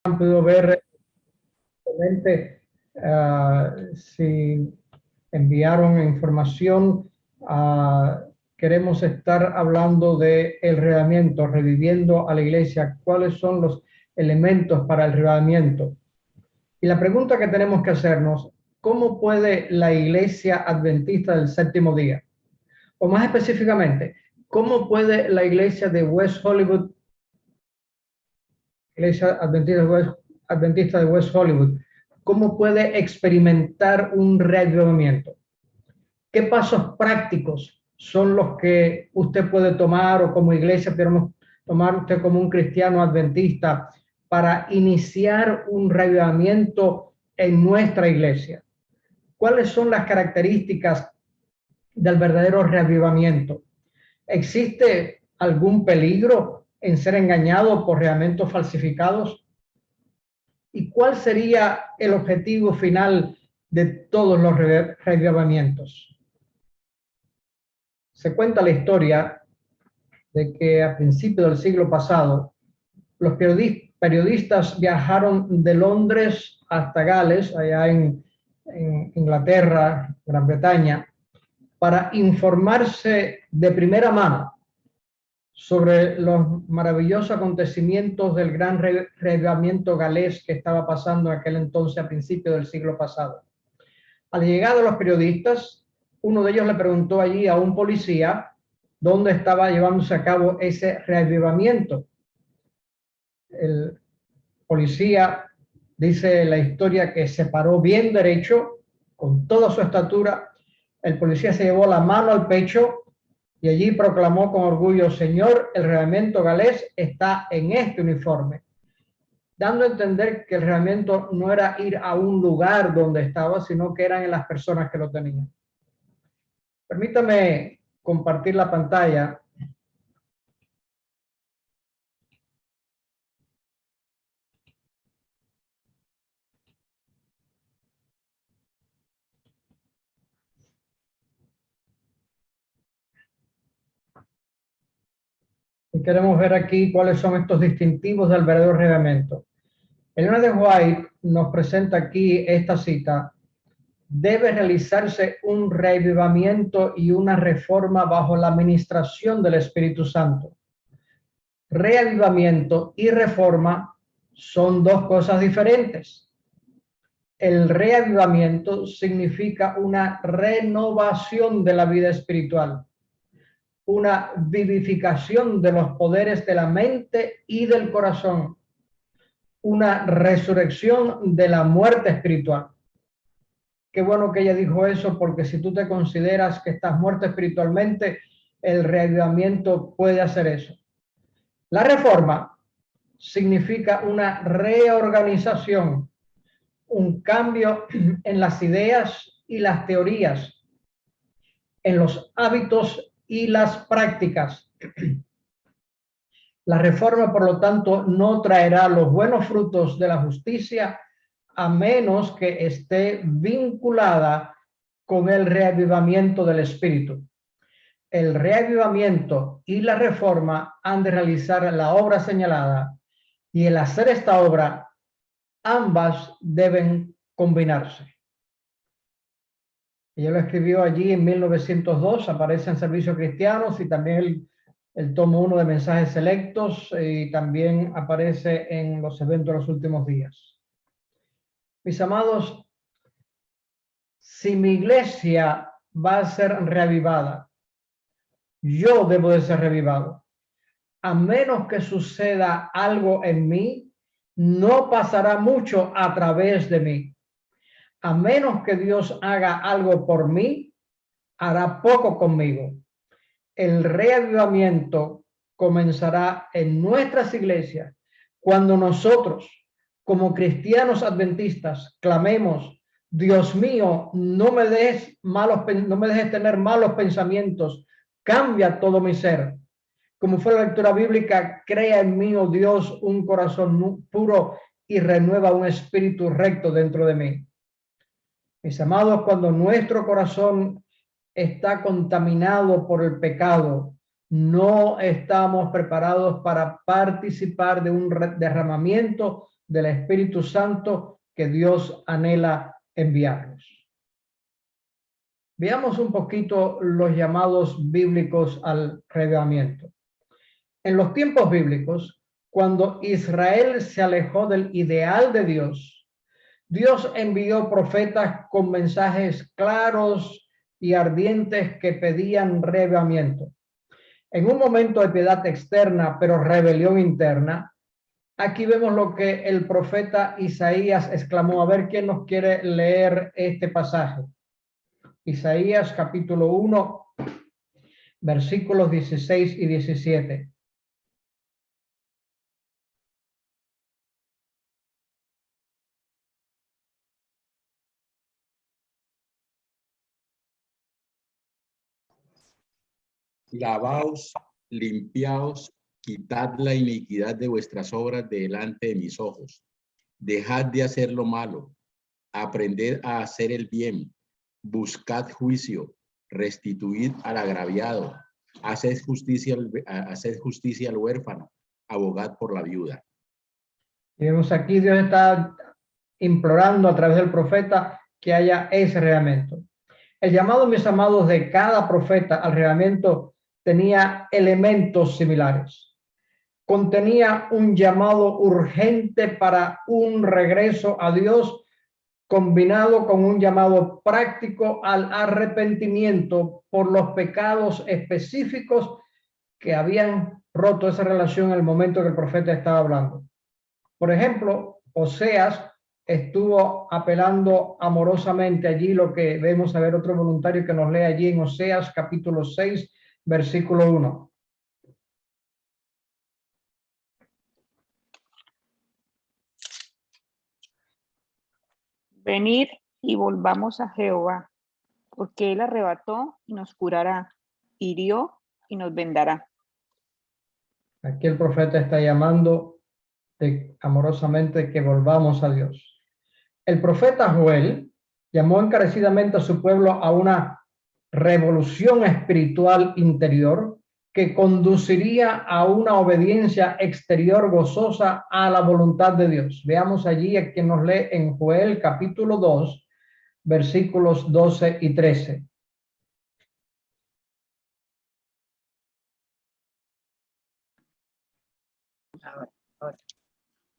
han podido ver si enviaron información. Queremos estar hablando de el reavivamiento, reviviendo a la iglesia. ¿Cuáles son los elementos para el reavivamiento? Y la pregunta que tenemos que hacernos, ¿cómo puede la iglesia adventista del séptimo día? O más específicamente, ¿cómo puede la iglesia de West Hollywood, iglesia adventista de West Hollywood, cómo puede experimentar un reavivamiento? ¿Qué pasos prácticos son los que usted puede tomar, o como iglesia podemos tomar usted como un cristiano adventista, para iniciar un reavivamiento en nuestra iglesia? ¿Cuáles son las características del verdadero reavivamiento? ¿Existe algún peligro en ser engañado por reavivamientos falsificados? ¿Y cuál sería el objetivo final de todos los reavivamientos? Se cuenta la historia de que a principios del siglo pasado, los periodistas viajaron de Londres hasta Gales, allá en Inglaterra, Gran Bretaña, para informarse de primera mano sobre los maravillosos acontecimientos del gran reavivamiento galés que estaba pasando en aquel entonces a principios del siglo pasado. A la llegada de los periodistas, uno de ellos le preguntó allí a un policía dónde estaba llevándose a cabo ese reavivamiento. El policía dice la historia que se paró bien derecho, con toda su estatura. El policía se llevó la mano al pecho y allí proclamó con orgullo: Señor, el reavivamiento galés está en este uniforme, dando a entender que el reavivamiento no era ir a un lugar donde estaba, sino que eran en las personas que lo tenían. Permítame compartir la pantalla. Y queremos ver aquí cuáles son estos distintivos del verdadero reavivamiento. Ellen G. White nos presenta aquí esta cita: debe realizarse un reavivamiento y una reforma bajo la administración del Espíritu Santo. Reavivamiento y reforma son dos cosas diferentes. El reavivamiento significa una renovación de la vida espiritual, una vivificación de los poderes de la mente y del corazón, una resurrección de la muerte espiritual. Qué bueno que ella dijo eso, porque si tú te consideras que estás muerto espiritualmente, el reavivamiento puede hacer eso. La reforma significa una reorganización, un cambio en las ideas y las teorías, en los hábitos y las prácticas. La reforma, por lo tanto, no traerá los buenos frutos de la justicia a menos que esté vinculada con el reavivamiento del espíritu. El reavivamiento y la reforma han de realizar la obra señalada, y el hacer esta obra, ambas deben combinarse. Ella lo escribió allí en 1902, aparece en Servicios Cristianos y también el tomo 1 de Mensajes Selectos, y también aparece en los eventos de los últimos días. Mis amados, si mi iglesia va a ser reavivada, yo debo de ser reavivado. A menos que suceda algo en mí, no pasará mucho a través de mí. A menos que Dios haga algo por mí, hará poco conmigo. El reavivamiento comenzará en nuestras iglesias cuando nosotros, como cristianos adventistas, clamemos: Dios mío, no me dejes tener malos pensamientos, cambia todo mi ser. Como fue la lectura bíblica: crea en mí, oh Dios, un corazón puro y renueva un espíritu recto dentro de mí. Mis amados, cuando nuestro corazón está contaminado por el pecado, no estamos preparados para participar de un derramamiento del Espíritu Santo que Dios anhela enviarnos. Veamos un poquito los llamados bíblicos al reavivamiento. En los tiempos bíblicos, cuando Israel se alejó del ideal de Dios, Dios envió profetas con mensajes claros y ardientes que pedían reavivamiento. En un momento de piedad externa, pero rebelión interna, aquí vemos lo que el profeta Isaías exclamó. A ver quién nos quiere leer este pasaje. Isaías capítulo 1, versículos 16 y 17. Lavaos, limpiaos, quitad la iniquidad de vuestras obras de delante de mis ojos. Dejad de hacer lo malo, aprended a hacer el bien, buscad juicio, restituid al agraviado, haced justicia al huérfano, abogad por la viuda. Y vemos aquí Dios está implorando a través del profeta que haya ese reavivamiento. El llamado, mis amados, de cada profeta al reavivamiento tenía elementos similares. Contenía un llamado urgente para un regreso a Dios, combinado con un llamado práctico al arrepentimiento por los pecados específicos que habían roto esa relación en el momento que el profeta estaba hablando. Por ejemplo, Oseas estuvo apelando amorosamente allí, lo que vemos a ver otro voluntario que nos lee allí en Oseas capítulo 6, versículo 1. Venid y volvamos a Jehová, porque él arrebató y nos curará, hirió y nos vendará. Aquí el profeta está llamando amorosamente que volvamos a Dios. El profeta Joel llamó encarecidamente a su pueblo a una revolución espiritual interior que conduciría a una obediencia exterior gozosa a la voluntad de Dios. Veamos allí a quien nos lee en Joel capítulo 2, versículos 12 y 13.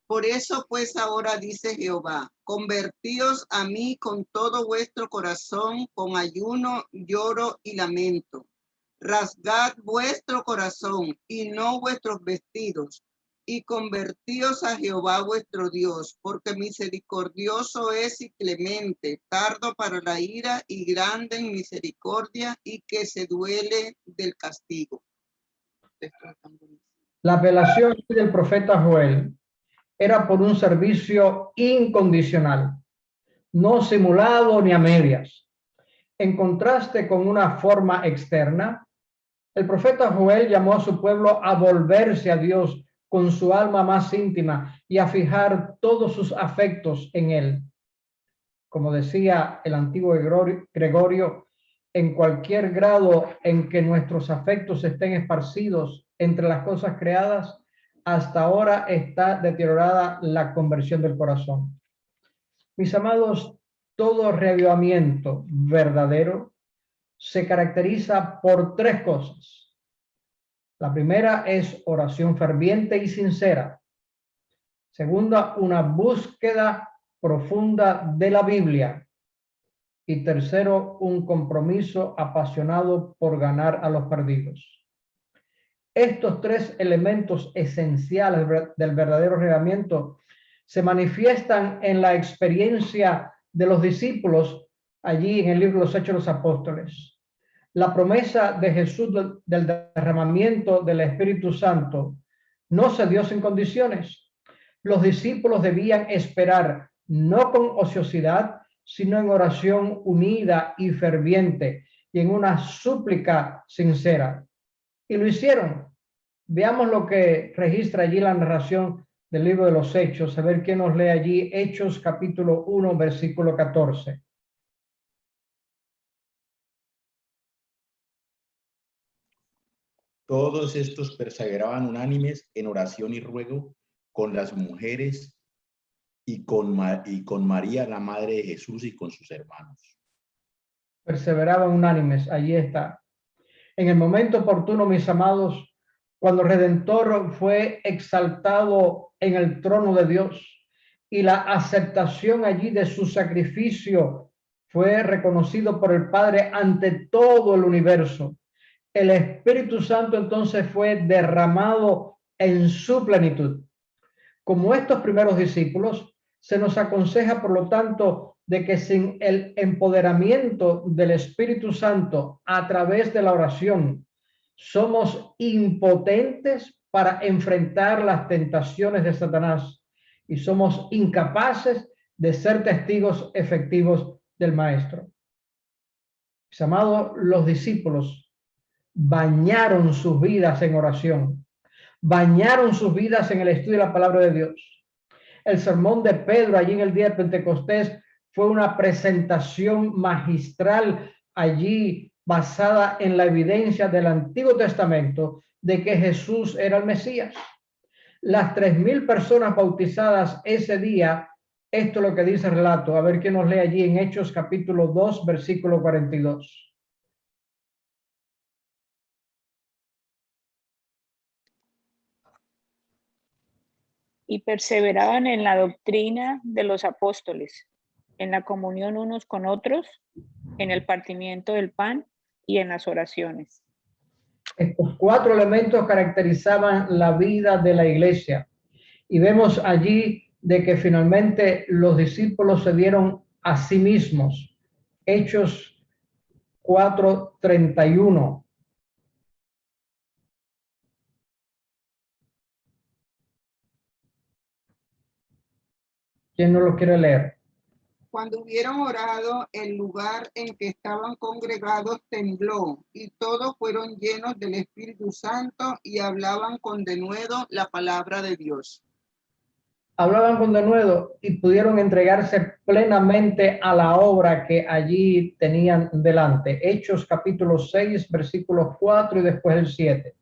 Por eso pues ahora dice Jehová, convertíos a mí con todo vuestro corazón, con ayuno, lloro y lamento. Rasgad vuestro corazón y no vuestros vestidos, y convertíos a Jehová vuestro Dios, porque misericordioso es y clemente, tardo para la ira y grande en misericordia, y que se duele del castigo. La apelación del profeta Joel era por un servicio incondicional, no simulado ni a medias. En contraste con una forma externa, el profeta Joel llamó a su pueblo a volverse a Dios con su alma más íntima y a fijar todos sus afectos en él. Como decía el antiguo Gregorio, en cualquier grado en que nuestros afectos estén esparcidos entre las cosas creadas, hasta ahora está deteriorada la conversión del corazón. Mis amados, todo reavivamiento verdadero se caracteriza por tres cosas. La primera es oración ferviente y sincera. Segunda, una búsqueda profunda de la Biblia. Y tercero, un compromiso apasionado por ganar a los perdidos. Estos tres elementos esenciales del verdadero reavivamiento se manifiestan en la experiencia de los discípulos allí en el libro de los Hechos de los Apóstoles. La promesa de Jesús del derramamiento del Espíritu Santo no se dio sin condiciones. Los discípulos debían esperar, no con ociosidad, sino en oración unida y ferviente y en una súplica sincera. Y lo hicieron. Veamos lo que registra allí la narración del libro de los Hechos, a ver quién nos lee allí, Hechos capítulo 1, versículo 14. Todos estos perseveraban unánimes en oración y ruego con las mujeres y con María, la madre de Jesús, y con sus hermanos. Perseveraban unánimes, allí está. En el momento oportuno, mis amados, cuando el Redentor fue exaltado en el trono de Dios y la aceptación allí de su sacrificio fue reconocido por el Padre ante todo el universo, el Espíritu Santo entonces fue derramado en su plenitud. Como estos primeros discípulos, se nos aconseja, por lo tanto, de que sin el empoderamiento del Espíritu Santo a través de la oración, somos impotentes para enfrentar las tentaciones de Satanás y somos incapaces de ser testigos efectivos del Maestro. Mis amados, los discípulos bañaron sus vidas en oración, bañaron sus vidas en el estudio de la palabra de Dios. El sermón de Pedro allí en el día de Pentecostés fue una presentación magistral allí basada en la evidencia del Antiguo Testamento de que Jesús era el Mesías. Las 3,000 personas bautizadas ese día, esto es lo que dice el relato. A ver quién nos lee allí en Hechos capítulo 2, versículo 42. Y perseveraban en la doctrina de los apóstoles, en la comunión unos con otros, en el partimiento del pan y en las oraciones. Estos 4 elementos caracterizaban la vida de la iglesia. Y vemos allí de que finalmente los discípulos se dieron a sí mismos. Hechos 4:31. ¿Quién no lo quiere leer? Cuando hubieron orado, el lugar en que estaban congregados tembló, y todos fueron llenos del Espíritu Santo y hablaban con denuedo la palabra de Dios. Hablaban con denuedo y pudieron entregarse plenamente a la obra que allí tenían delante. Hechos capítulo 6, versículos 4 y después el 7.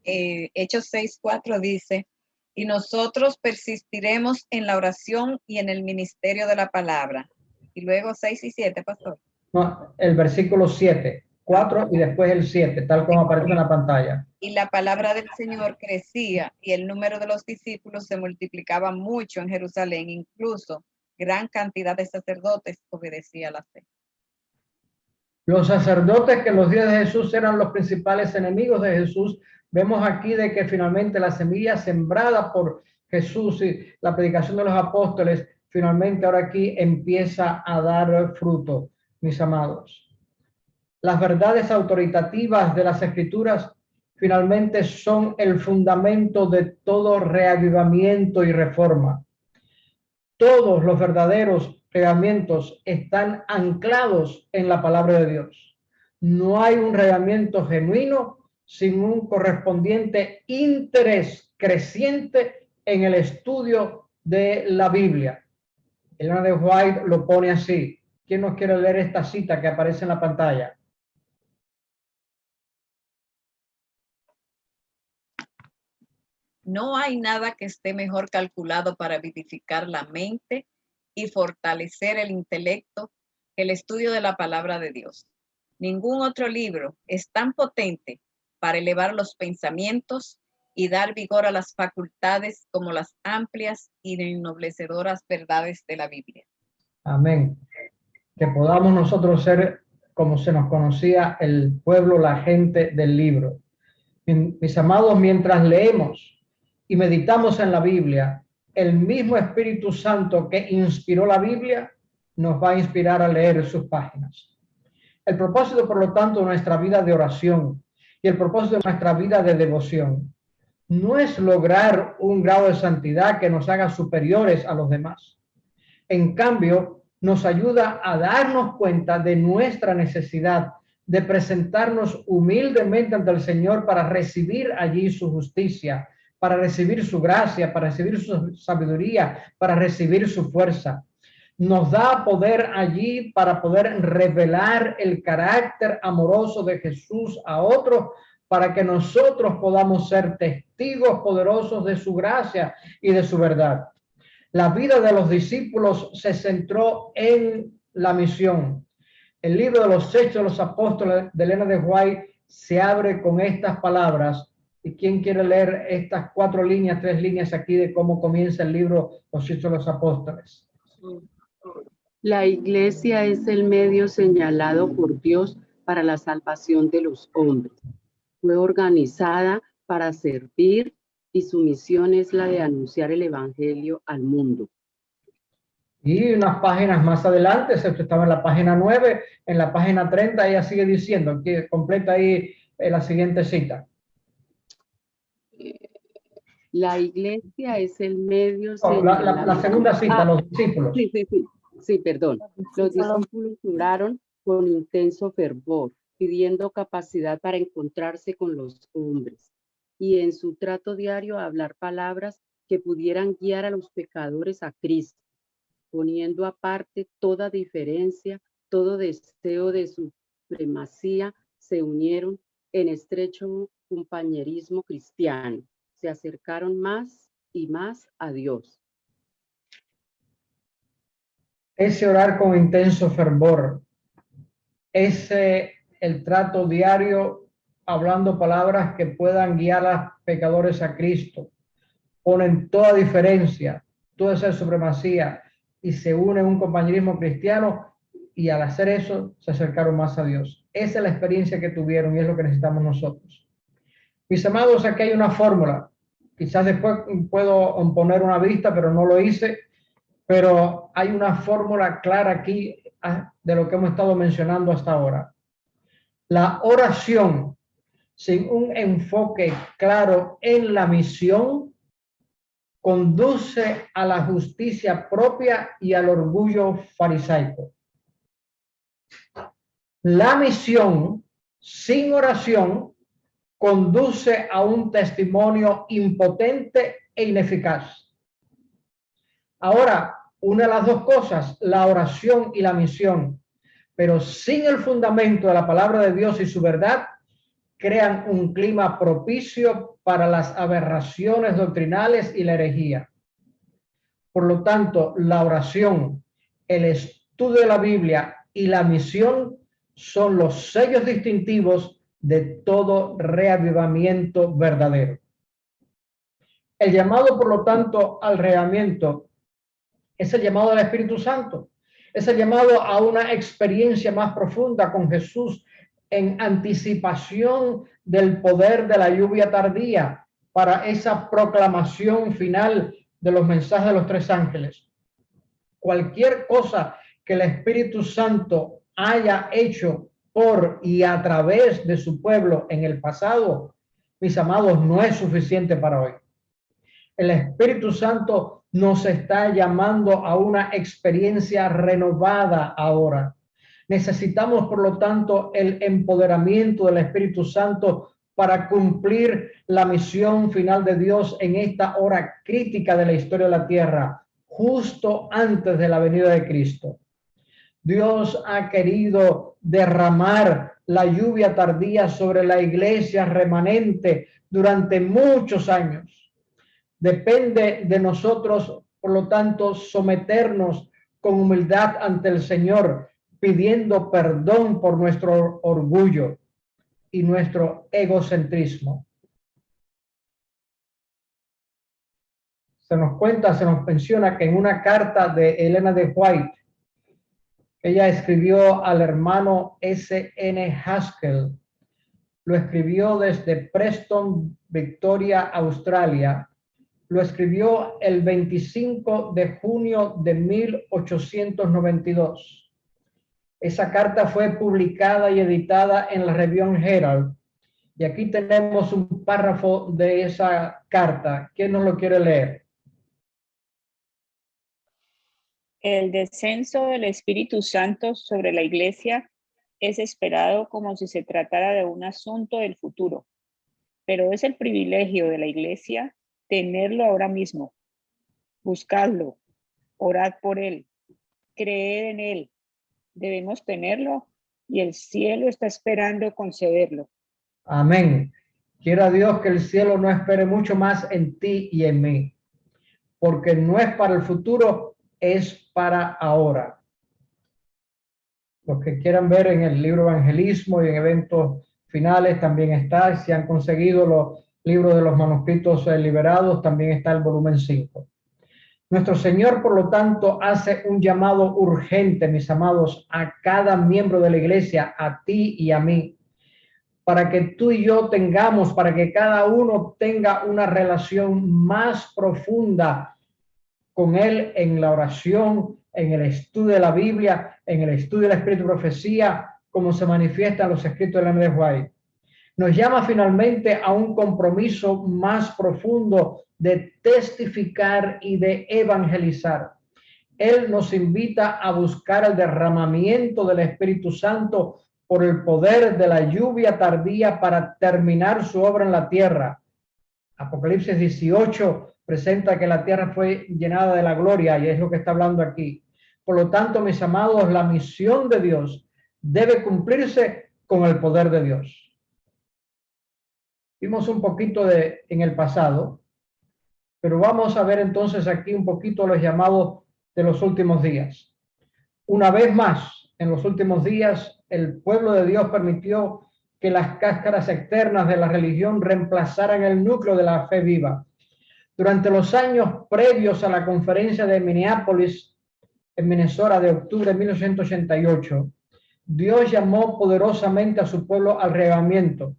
Hechos 6:4 dice: y nosotros persistiremos en la oración y en el ministerio de la palabra. Y luego 6 y 7, pastor. No, el versículo 7, 4 y después el 7, tal como aparece en la pantalla. Y la palabra del Señor crecía y el número de los discípulos se multiplicaba mucho en Jerusalén, incluso gran cantidad de sacerdotes obedecía la fe. Los sacerdotes, que en los días de Jesús eran los principales enemigos de Jesús, vemos aquí de que finalmente la semilla sembrada por Jesús y la predicación de los apóstoles, finalmente ahora aquí empieza a dar fruto, mis amados. Las verdades autoritativas de las Escrituras finalmente son el fundamento de todo reavivamiento y reforma. Todos los verdaderos reavivamientos están anclados en la palabra de Dios. No hay un reavivamiento genuino sin un correspondiente interés creciente en el estudio de la Biblia. Elena de White lo pone así. ¿Quién nos quiere leer esta cita que aparece en la pantalla? No hay nada que esté mejor calculado para vivificar la mente y fortalecer el intelecto que el estudio de la palabra de Dios. Ningún otro libro es tan potente para elevar los pensamientos y dar vigor a las facultades como las amplias y ennoblecedoras verdades de la Biblia. Amén. Que podamos nosotros ser, como se nos conocía el pueblo, la gente del libro. Mis amados, mientras leemos y meditamos en la Biblia, el mismo Espíritu Santo que inspiró la Biblia nos va a inspirar a leer sus páginas. El propósito, por lo tanto, de nuestra vida de oración y el propósito de nuestra vida de devoción no es lograr un grado de santidad que nos haga superiores a los demás. En cambio, nos ayuda a darnos cuenta de nuestra necesidad de presentarnos humildemente ante el Señor para recibir allí su justicia, para recibir su gracia, para recibir su sabiduría, para recibir su fuerza. Nos da poder allí para poder revelar el carácter amoroso de Jesús a otros, para que nosotros podamos ser testigos poderosos de su gracia y de su verdad. La vida de los discípulos se centró en la misión. El libro de los Hechos de los Apóstoles de Elena de White se abre con estas palabras. ¿Y quién quiere leer estas 3 líneas aquí de cómo comienza el libro Los Hechos de los Apóstoles? La iglesia es el medio señalado por Dios para la salvación de los hombres. Fue organizada para servir y su misión es la de anunciar el evangelio al mundo. Y unas páginas más adelante, esto estaba en la página 9, en la página 30, ella sigue diciendo, que completa ahí la siguiente cita. La iglesia es el medio No, señalado. la segunda cita, los discípulos. Sí, perdón. Los discípulos oraron con intenso fervor, pidiendo capacidad para encontrarse con los hombres y en su trato diario hablar palabras que pudieran guiar a los pecadores a Cristo, poniendo aparte toda diferencia, todo deseo de supremacía, se unieron en estrecho compañerismo cristiano, se acercaron más y más a Dios. Ese orar con intenso fervor, el trato diario, hablando palabras que puedan guiar a los pecadores a Cristo, ponen toda diferencia, toda esa supremacía y se unen en un compañerismo cristiano y al hacer eso se acercaron más a Dios. Esa es la experiencia que tuvieron y es lo que necesitamos nosotros. Mis amados, aquí hay una fórmula. Quizás después puedo poner una vista, pero no lo hice. Pero hay una fórmula clara aquí de lo que hemos estado mencionando hasta ahora. La oración sin un enfoque claro en la misión conduce a la justicia propia y al orgullo farisaico. La misión sin oración conduce a un testimonio impotente e ineficaz. Ahora, una de las dos cosas, la oración y la misión, pero sin el fundamento de la palabra de Dios y su verdad, crean un clima propicio para las aberraciones doctrinales y la herejía. Por lo tanto, la oración, el estudio de la Biblia y la misión son los sellos distintivos de todo reavivamiento verdadero. El llamado, por lo tanto, al reavivamiento es el llamado del Espíritu Santo, es el llamado a una experiencia más profunda con Jesús en anticipación del poder de la lluvia tardía para esa proclamación final de los mensajes de los 3 ángeles. Cualquier cosa que el Espíritu Santo haya hecho por y a través de su pueblo en el pasado, mis amados, no es suficiente para hoy. El Espíritu Santo nos está llamando a una experiencia renovada ahora. Necesitamos, por lo tanto, el empoderamiento del Espíritu Santo para cumplir la misión final de Dios en esta hora crítica de la historia de la tierra, justo antes de la venida de Cristo. Dios ha querido derramar la lluvia tardía sobre la iglesia remanente durante muchos años. Depende de nosotros, por lo tanto, someternos con humildad ante el Señor, pidiendo perdón por nuestro orgullo y nuestro egocentrismo. Se nos menciona que en una carta de Elena de White, ella escribió al hermano S.N. Haskell, lo escribió desde Preston, Victoria, Australia. Lo escribió el 25 de junio de 1892. Esa carta fue publicada y editada en la Review Herald. Y aquí tenemos un párrafo de esa carta. ¿Quién nos lo quiere leer? El descenso del Espíritu Santo sobre la Iglesia es esperado como si se tratara de un asunto del futuro, pero es el privilegio de la Iglesia tenerlo ahora mismo. Buscadlo, orad por él, creed en él. Debemos tenerlo y el cielo está esperando concederlo. Amén. Quiera Dios que el cielo no espere mucho más en ti y en mí, porque no es para el futuro, es para ahora. Los que quieran ver en el libro Evangelismo y en eventos finales también está. Si han conseguido los libros de los manuscritos liberados, también está el volumen 5. Nuestro Señor, por lo tanto, hace un llamado urgente, mis amados, a cada miembro de la iglesia, a ti y a mí, para que tú y yo tengamos, para que cada uno tenga una relación más profunda con Él en la oración, en el estudio de la Biblia, en el estudio de la Espíritu y Profecía, como se manifiesta en los escritos de Ellen G. White. Nos llama finalmente a un compromiso más profundo de testificar y de evangelizar. Él nos invita a buscar el derramamiento del Espíritu Santo por el poder de la lluvia tardía para terminar su obra en la tierra. Apocalipsis 18 presenta que la tierra fue llenada de la gloria y es lo que está hablando aquí. Por lo tanto, mis amados, la misión de Dios debe cumplirse con el poder de Dios. Vimos un poquito en el pasado, pero vamos a ver entonces aquí un poquito los llamados de los últimos días. Una vez más, en los últimos días, el pueblo de Dios permitió que las cáscaras externas de la religión reemplazaran el núcleo de la fe viva. Durante los años previos a la conferencia de Minneapolis, en Minnesota, de octubre de 1988, Dios llamó poderosamente a su pueblo al avivamiento.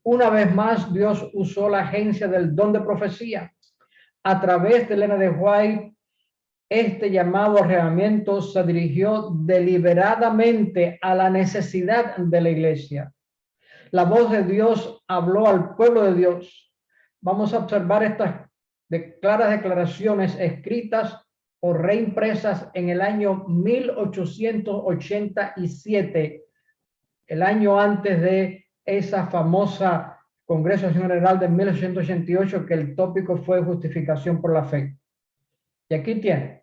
Una vez más, Dios usó la agencia del don de profecía. A través de Ellen G. White, este llamado avivamiento se dirigió deliberadamente a la necesidad de la iglesia. La voz de Dios habló al pueblo de Dios. Vamos a observar estas claras declaraciones escritas o reimpresas en el año 1887, el año antes de esa famosa Congreso General de 1888, que el tópico fue justificación por la fe. Y aquí tiene.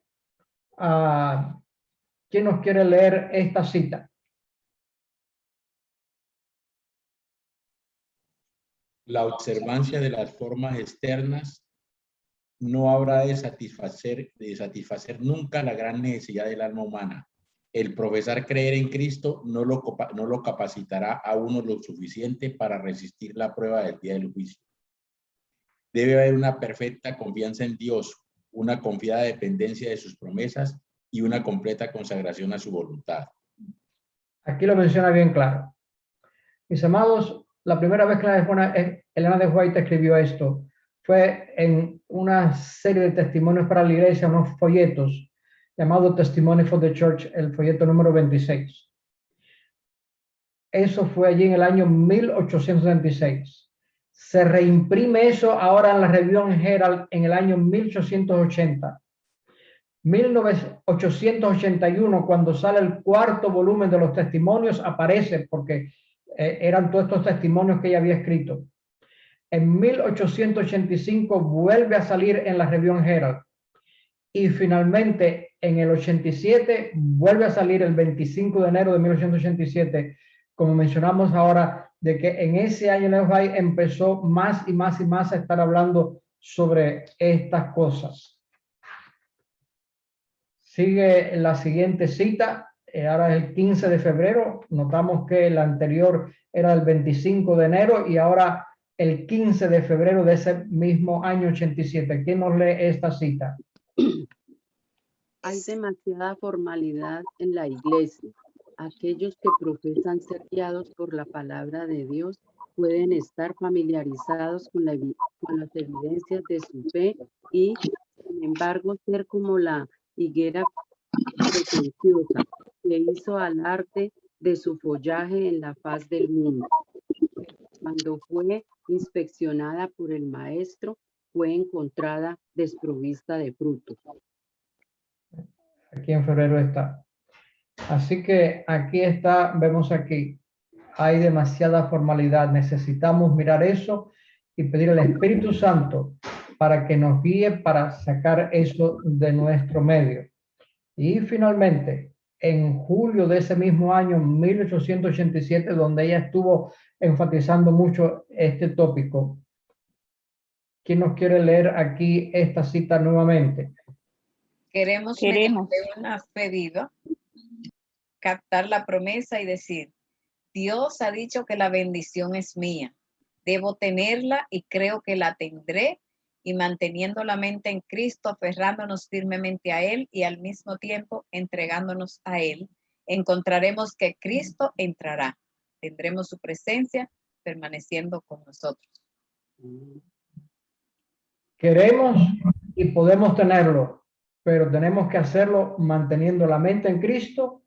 ¿Quién nos quiere leer esta cita? La observancia de las formas externas no habrá de satisfacer nunca la gran necesidad del alma humana. El profesar creer en Cristo no lo capacitará a uno lo suficiente para resistir la prueba del día del juicio. Debe haber una perfecta confianza en Dios, una confiada dependencia de sus promesas y una completa consagración a su voluntad. Aquí lo menciona bien claro. Mis amados, la primera vez que Ellen G. White escribió esto fue en una serie de testimonios para la iglesia, unos folletos llamado Testimony for the Church, el folleto número 26. Eso fue allí en el año 1876. Se reimprime eso ahora en la Review Herald en el año 1880. 1881, cuando sale el cuarto volumen de los testimonios, aparece porque eran todos estos testimonios que ella había escrito. En 1885 vuelve a salir en la Review Herald. Y finalmente, en el 87, vuelve a salir el 25 de enero de 1887, como mencionamos ahora, de que en ese año White empezó más y más y más a estar hablando sobre estas cosas. Sigue la siguiente cita, ahora es el 15 de febrero, notamos que el anterior era el 25 de enero y ahora el 15 de febrero de ese mismo año 87. ¿Quién nos lee esta cita? Hay demasiada formalidad en la iglesia. Aquellos que profesan ser guiados por la palabra de Dios pueden estar familiarizados con las evidencias de su fe y, sin embargo, ser como la higuera pretenciosa que hizo alarde de su follaje en la faz del mundo. Cuando fue inspeccionada por el maestro, fue encontrada desprovista de fruto. Aquí en febrero está. Así que aquí está, vemos aquí, hay demasiada formalidad. Necesitamos mirar eso y pedir al Espíritu Santo para que nos guíe para sacar eso de nuestro medio. Y finalmente, en julio de ese mismo año, 1887, donde ella estuvo enfatizando mucho este tópico. ¿Quién nos quiere leer aquí esta cita nuevamente? Queremos. Mediante una fe viva, captar la promesa y decir, Dios ha dicho que la bendición es mía. Debo tenerla y creo que la tendré, y manteniendo la mente en Cristo, aferrándonos firmemente a Él y al mismo tiempo entregándonos a Él, encontraremos que Cristo entrará. Tendremos su presencia permaneciendo con nosotros. Queremos y podemos tenerlo, pero tenemos que hacerlo manteniendo la mente en Cristo,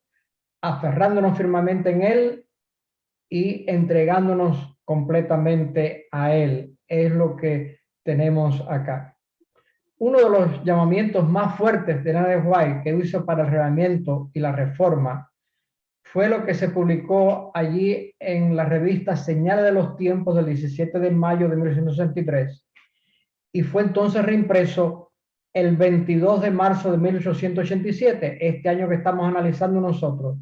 aferrándonos firmemente en Él y entregándonos completamente a Él. Es lo que tenemos acá. Uno de los llamamientos más fuertes de Ellen G. White que hizo para el Reavivamiento y la Reforma fue lo que se publicó allí en la revista Señales de los Tiempos del 17 de mayo de 1963 y fue entonces reimpreso el 22 de marzo de 1887, este año que estamos analizando nosotros.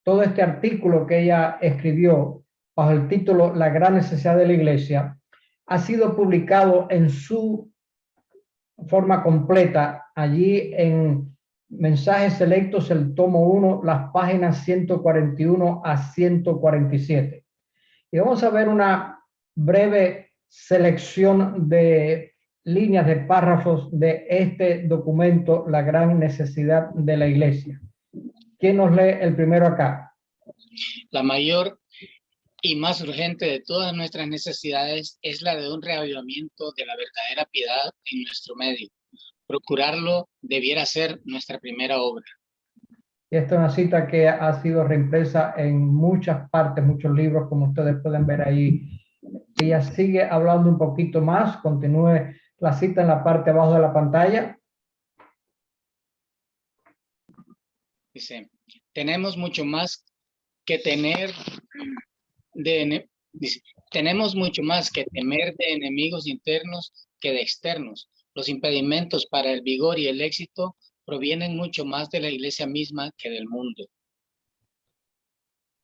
Todo este artículo que ella escribió bajo el título La gran necesidad de la Iglesia ha sido publicado en su forma completa allí en Mensajes Selectos, el tomo 1, las páginas 141 a 147. Y vamos a ver una breve selección de líneas, de párrafos de este documento, La gran necesidad de la Iglesia. ¿Quién nos lee el primero acá? La mayor y más urgente de todas nuestras necesidades es la de un reavivamiento de la verdadera piedad en nuestro medio. Procurarlo debiera ser nuestra primera obra. Esta es una cita que ha sido reimpresa en muchas partes, muchos libros, como ustedes pueden ver ahí. Ella sigue hablando un poquito más. Continúe la cita en la parte abajo de la pantalla. Dice, tenemos mucho más que temer tenemos mucho más que temer de enemigos internos que de externos. Los impedimentos para el vigor y el éxito provienen mucho más de la iglesia misma que del mundo.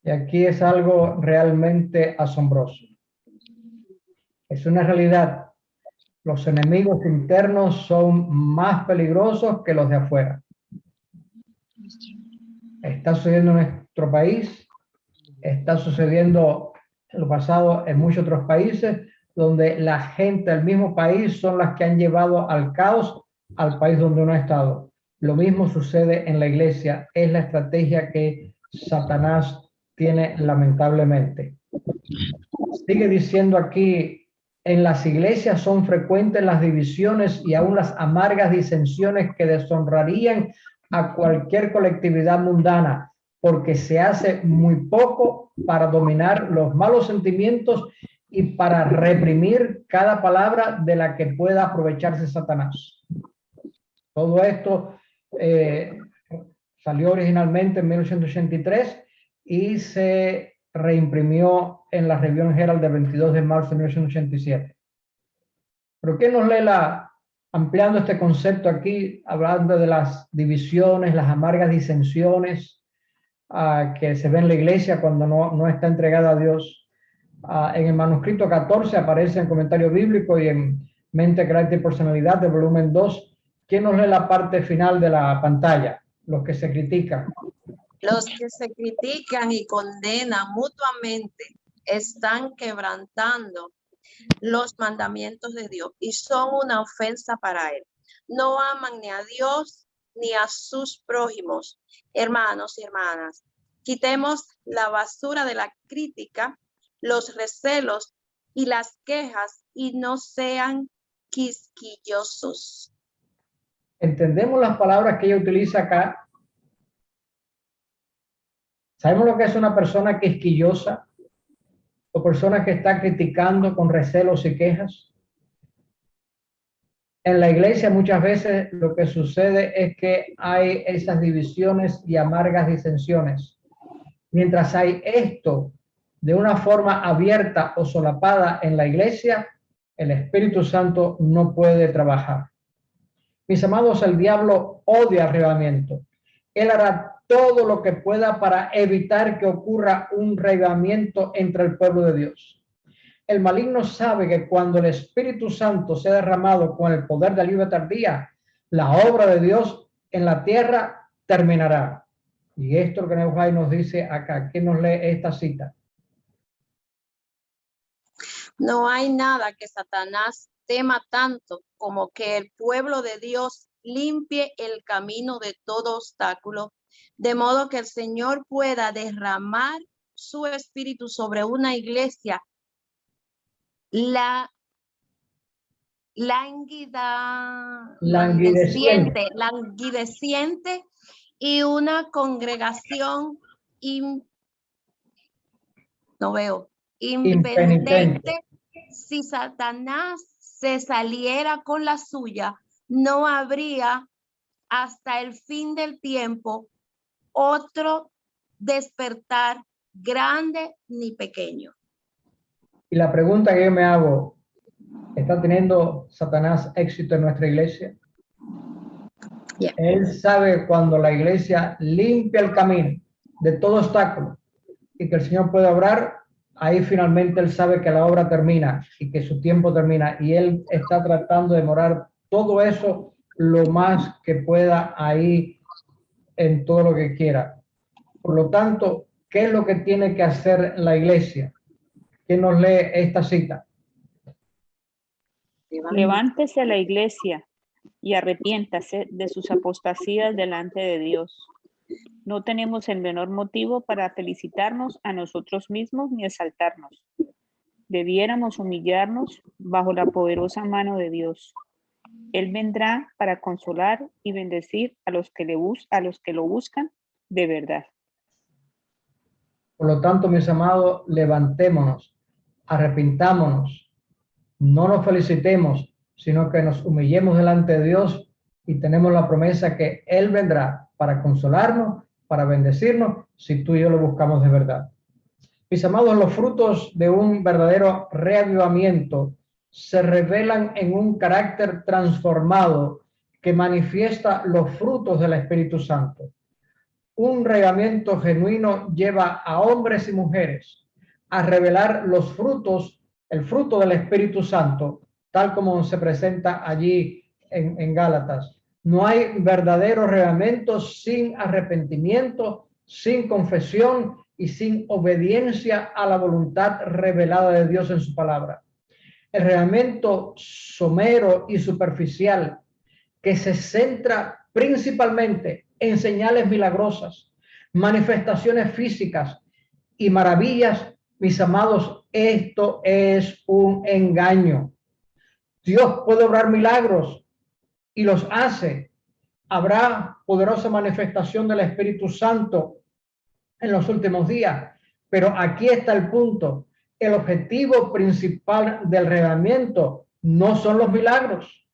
Y aquí es algo realmente asombroso. Es una realidad. Los enemigos internos son más peligrosos que los de afuera. Está sucediendo en nuestro país, está sucediendo en lo pasado en muchos otros países, donde la gente del mismo país son las que han llevado al caos al país donde uno ha estado. Lo mismo sucede en la iglesia, es la estrategia que Satanás tiene lamentablemente. Sigue diciendo aquí, en las iglesias son frecuentes las divisiones y aún las amargas disensiones que deshonrarían a cualquier colectividad mundana, porque se hace muy poco para dominar los malos sentimientos y para reprimir cada palabra de la que pueda aprovecharse Satanás. Todo esto salió originalmente en 1983 y se reimprimió en la Review Herald del 22 de marzo de 1987. ¿Pero qué nos lee ampliando este concepto aquí, hablando de las divisiones, las amargas disensiones que se ve en la iglesia cuando no está entregada a Dios? En el manuscrito 14 aparece en comentario bíblico y en Mente, Carácter y Personalidad de volumen 2. ¿Quién nos lee la parte final de la pantalla? Los que se critican. Los que se critican y condenan mutuamente están quebrantando los mandamientos de Dios y son una ofensa para Él. No aman ni a Dios ni a sus prójimos. Hermanos y hermanas, quitemos la basura de la crítica, los recelos y las quejas y no sean quisquillosos. ¿Entendemos las palabras que ella utiliza acá? ¿Sabemos lo que es una persona quisquillosa? ¿O persona que está criticando con recelos y quejas? En la iglesia muchas veces lo que sucede es que hay esas divisiones y amargas disensiones. Mientras hay esto de una forma abierta o solapada en la iglesia, el Espíritu Santo no puede trabajar. Mis amados, el diablo odia el reavivamiento. Él hará todo lo que pueda para evitar que ocurra un reavivamiento entre el pueblo de Dios. El maligno sabe que cuando el Espíritu Santo sea derramado con el poder de la lluvia tardía, la obra de Dios en la tierra terminará. Y esto es lo que Nebuchadnezzar nos dice acá. ¿Quién nos lee esta cita? No hay nada que Satanás tema tanto como que el pueblo de Dios limpie el camino de todo obstáculo, de modo que el Señor pueda derramar su espíritu sobre una iglesia languideciente y una congregación impenitente. Si Satanás se saliera con la suya, no habría hasta el fin del tiempo otro despertar grande ni pequeño. Y la pregunta que yo me hago, ¿está teniendo Satanás éxito en nuestra iglesia? Yeah. Él sabe cuando la iglesia limpia el camino de todo obstáculo y que el Señor puede obrar, ahí finalmente él sabe que la obra termina y que su tiempo termina, y él está tratando de demorar todo eso lo más que pueda ahí en todo lo que quiera. Por lo tanto, ¿qué es lo que tiene que hacer la iglesia? ¿Quién nos lee esta cita? Levántese la iglesia y arrepiéntase de sus apostasías delante de Dios. No tenemos el menor motivo para felicitarnos a nosotros mismos ni exaltarnos. Debiéramos humillarnos bajo la poderosa mano de Dios. Él vendrá para consolar y bendecir a los que lo buscan de verdad. Por lo tanto, mis amados, levantémonos, arrepintámonos, no nos felicitemos, sino que nos humillemos delante de Dios y tenemos la promesa que Él vendrá para consolarnos, para bendecirnos, si tú y yo lo buscamos de verdad. Mis amados, los frutos de un verdadero reavivamiento se revelan en un carácter transformado que manifiesta los frutos del Espíritu Santo. Un reavivamiento genuino lleva a hombres y mujeres a revelar los frutos, el fruto del Espíritu Santo, tal como se presenta allí en Gálatas. No hay verdadero reavivamiento sin arrepentimiento, sin confesión y sin obediencia a la voluntad revelada de Dios en su palabra. El reavivamiento somero y superficial, que se centra principalmente en señales milagrosas, manifestaciones físicas y maravillas, mis amados, esto es un engaño. Dios puede obrar milagros y los hace. Habrá poderosa manifestación del Espíritu Santo en los últimos días, pero aquí está el punto. El objetivo principal del reavivamiento no son los milagros.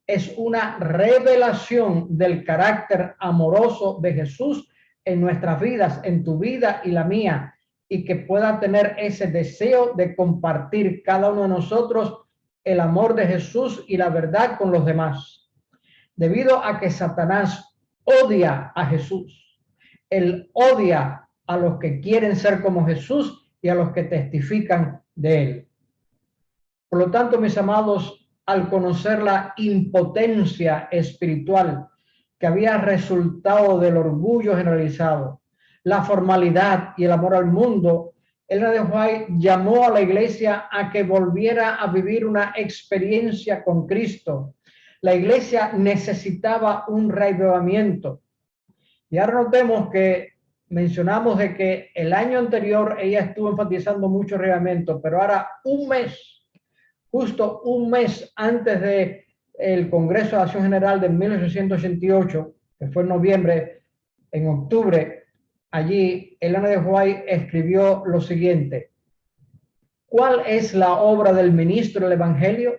Es una revelación del carácter amoroso de Jesús en nuestras vidas, en tu vida y la mía, y que pueda tener ese deseo de compartir cada uno de nosotros el amor de Jesús y la verdad con los demás. Debido a que Satanás odia a Jesús, él odia a los que quieren ser como Jesús y a los que testifican de él. Por lo tanto, mis amados, al conocer la impotencia espiritual que había resultado del orgullo generalizado, la formalidad y el amor al mundo, Ellen G. White llamó a la iglesia a que volviera a vivir una experiencia con Cristo. La iglesia necesitaba un reavivamiento. Y ahora notemos que mencionamos de que el año anterior ella estuvo enfatizando mucho el reavivamiento, pero ahora justo un mes antes del Congreso de Acción General de 1888, que fue en noviembre, en octubre, allí Ellen G. White escribió lo siguiente: ¿cuál es la obra del ministro del Evangelio?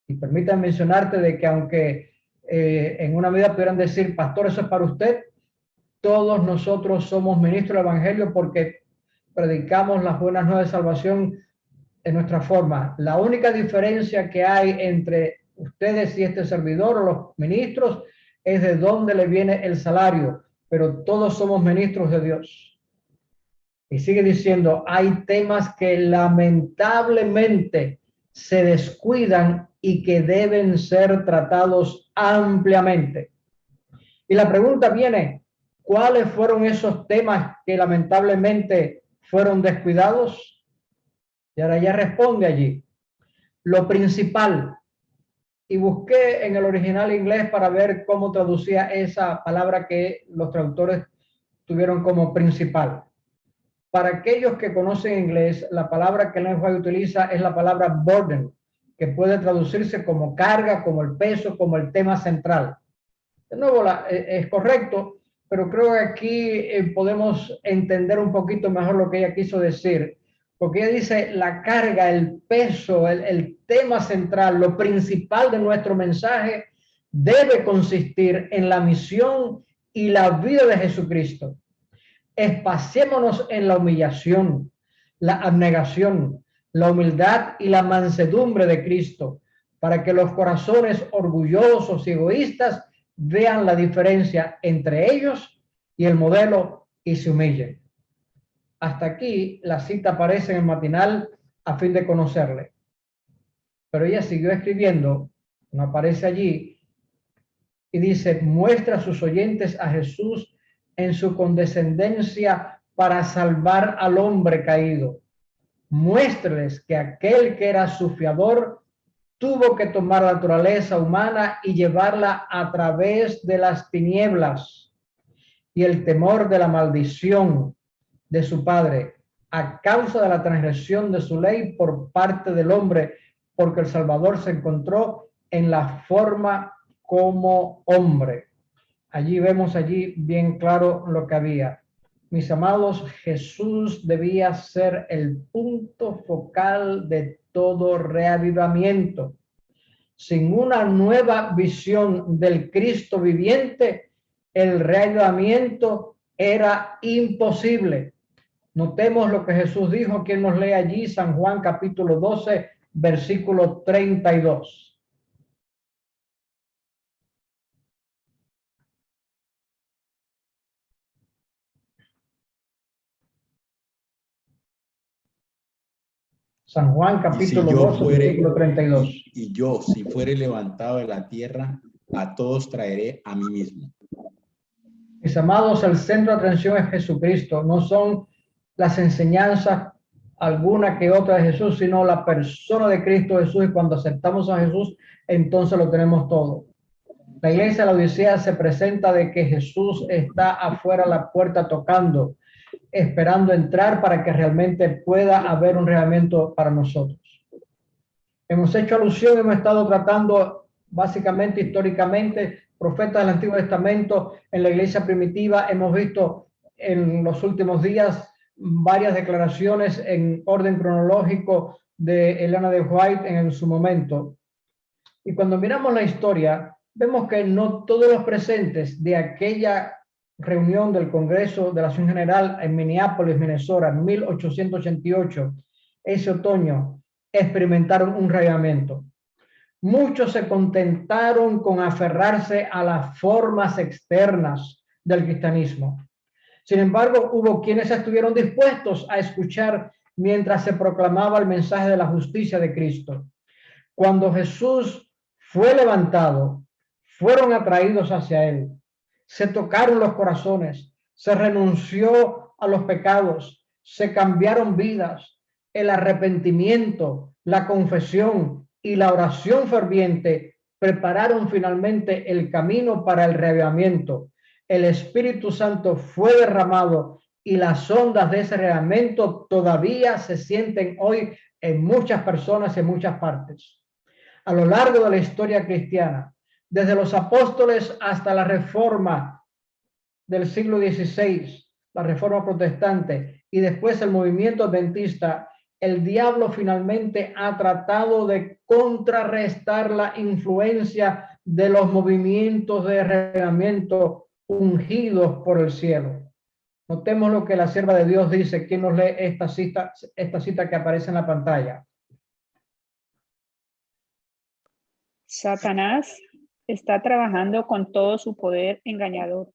Y permítanme mencionarte de que aunque en una medida pudieran decir, pastor, eso es para usted, todos nosotros somos ministros del Evangelio porque predicamos las buenas nuevas de salvación en nuestra forma. La única diferencia que hay entre ustedes y este servidor o los ministros, es de dónde le viene el salario, pero todos somos ministros de Dios. Y sigue diciendo, hay temas que lamentablemente se descuidan y que deben ser tratados ampliamente. Y la pregunta viene, ¿cuáles fueron esos temas que lamentablemente fueron descuidados? Y ahora ya responde allí. Lo principal, y busqué en el original inglés para ver cómo traducía esa palabra que los traductores tuvieron como principal. Para aquellos que conocen inglés, la palabra que el lenguaje utiliza es la palabra burden, que puede traducirse como carga, como el peso, como el tema central. De nuevo, es correcto, pero creo que aquí podemos entender un poquito mejor lo que ella quiso decir, porque ella dice la carga, el peso, el tema central, lo principal de nuestro mensaje debe consistir en la misión y la vida de Jesucristo. Espaciémonos en la humillación, la abnegación, la humildad y la mansedumbre de Cristo, para que los corazones orgullosos y egoístas vean la diferencia entre ellos y el modelo y se humillen. Hasta aquí la cita aparece en el matinal a fin de conocerle. Pero ella siguió escribiendo, no aparece allí, y dice, muestra a sus oyentes a Jesús en su condescendencia para salvar al hombre caído. Muéstreles que aquel que era su fiador tuvo que tomar la naturaleza humana y llevarla a través de las tinieblas y el temor de la maldición de su padre a causa de la transgresión de su ley por parte del hombre, porque el Salvador se encontró en la forma como hombre. Allí vemos bien claro lo que había. Mis amados, Jesús debía ser el punto focal de todo reavivamiento. Sin una nueva visión del Cristo viviente, el reavivamiento era imposible. Notemos lo que Jesús dijo, quien nos lee allí, San Juan capítulo 12, versículo 32. San Juan capítulo 12, versículo 32. Y yo, si fuere levantado de la tierra, a todos traeré a mí mismo. Mis amados, el centro de atención es Jesucristo, no son las enseñanzas alguna que otra de Jesús, sino la persona de Cristo Jesús, y cuando aceptamos a Jesús, entonces lo tenemos todo. La iglesia de la Odisea se presenta de que Jesús está afuera a la puerta tocando, esperando entrar para que realmente pueda haber un reavivamiento para nosotros. Hemos hecho alusión, hemos estado tratando básicamente históricamente profetas del Antiguo Testamento en la iglesia primitiva. Hemos visto en los últimos días varias declaraciones en orden cronológico de Elena de White en su momento. Y cuando miramos la historia, vemos que no todos los presentes de aquella reunión del Congreso de la Acción General en Minneapolis, Minnesota, en 1888, ese otoño, experimentaron un reavivamiento. Muchos se contentaron con aferrarse a las formas externas del cristianismo. Sin embargo, hubo quienes estuvieron dispuestos a escuchar mientras se proclamaba el mensaje de la justicia de Cristo. Cuando Jesús fue levantado, fueron atraídos hacia él. Se tocaron los corazones, se renunció a los pecados, se cambiaron vidas. El arrepentimiento, la confesión y la oración ferviente prepararon finalmente el camino para el reavivamiento. El Espíritu Santo fue derramado y las ondas de ese reavivamiento todavía se sienten hoy en muchas personas en muchas partes. A lo largo de la historia cristiana, desde los apóstoles hasta la reforma del siglo XVI, la reforma protestante y después el movimiento adventista, el diablo finalmente ha tratado de contrarrestar la influencia de los movimientos de reavivamiento ungidos por el cielo. Notemos lo que la sierva de Dios dice. ¿Quién nos lee esta cita que aparece en la pantalla? Satanás está trabajando con todo su poder engañador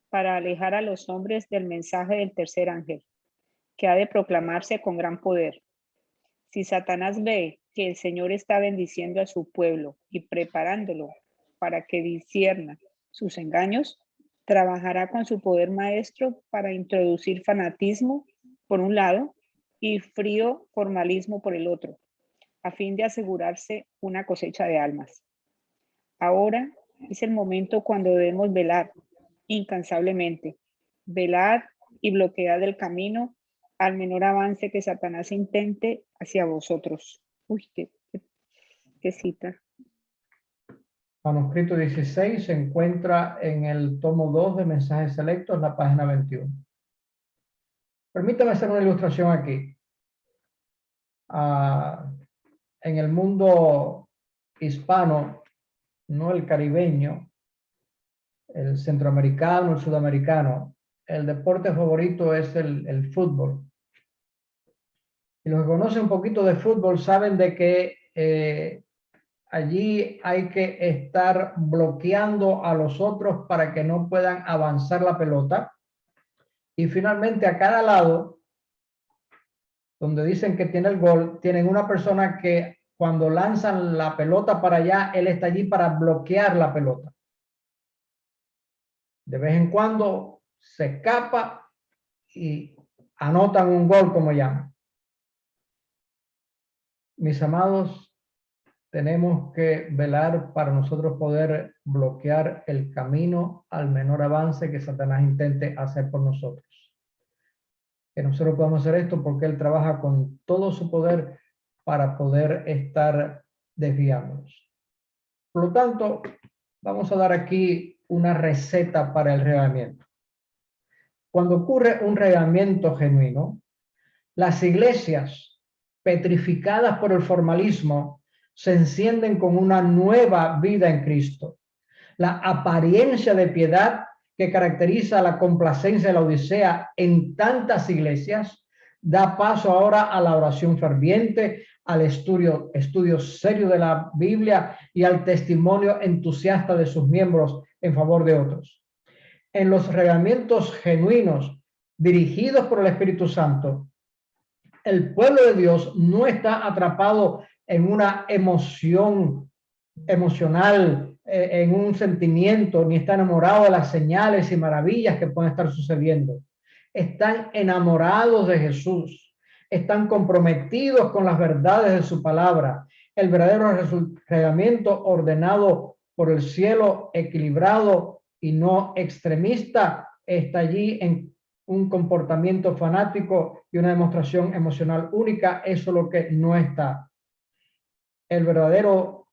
para alejar a los hombres del mensaje del tercer ángel, que ha de proclamarse con gran poder. Si Satanás ve que el Señor está bendiciendo a su pueblo y preparándolo para que discierna sus engaños, trabajará con su poder maestro para introducir fanatismo por un lado y frío formalismo por el otro, a fin de asegurarse una cosecha de almas. Ahora es el momento cuando debemos velar incansablemente, velar y bloquear el camino al menor avance que Satanás intente hacia vosotros. Uy, qué cita. Manuscrito 16 se encuentra en el tomo 2 de Mensajes Selectos, la página 21. Permítame hacer una ilustración aquí. En el mundo hispano, no el caribeño, el centroamericano, el sudamericano, el deporte favorito es el fútbol. Y los que conocen un poquito de fútbol saben de que allí hay que estar bloqueando a los otros para que no puedan avanzar la pelota. Y finalmente a cada lado, donde dicen que tiene el gol, tienen una persona que cuando lanzan la pelota para allá, él está allí para bloquear la pelota. De vez en cuando se escapa y anotan un gol, como llaman. Mis amados, tenemos que velar para nosotros poder bloquear el camino al menor avance que Satanás intente hacer por nosotros. Que nosotros podamos hacer esto porque él trabaja con todo su poder para poder estar desviándonos. Por lo tanto, vamos a dar aquí una receta para el reavivamiento. Cuando ocurre un reavivamiento genuino, las iglesias petrificadas por el formalismo se encienden con una nueva vida en Cristo. La apariencia de piedad que caracteriza la complacencia de la Odisea en tantas iglesias da paso ahora a la oración ferviente, al estudio serio de la Biblia y al testimonio entusiasta de sus miembros en favor de otros. En los reavivamientos genuinos dirigidos por el Espíritu Santo, el pueblo de Dios no está atrapado en una emocional, en un sentimiento, ni está enamorado de las señales y maravillas que pueden estar sucediendo. Están enamorados de Jesús, están comprometidos con las verdades de su palabra. El verdadero reavivamiento ordenado por el cielo, equilibrado y no extremista, está allí en un comportamiento fanático y una demostración emocional única. Eso es lo que no está. El verdadero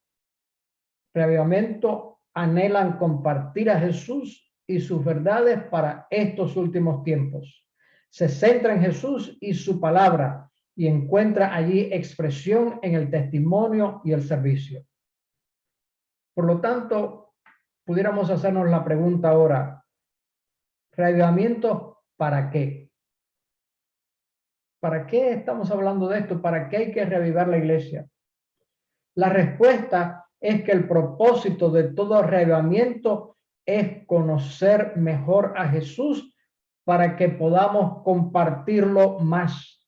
reavivamiento anhelan compartir a Jesús y sus verdades para estos últimos tiempos. Se centra en Jesús y su palabra y encuentra allí expresión en el testimonio y el servicio. Por lo tanto, pudiéramos hacernos la pregunta ahora: ¿reavivamiento para qué? ¿Para qué estamos hablando de esto? ¿Para qué hay que reavivar la iglesia? La respuesta es que el propósito de todo reavivamiento es conocer mejor a Jesús para que podamos compartirlo más.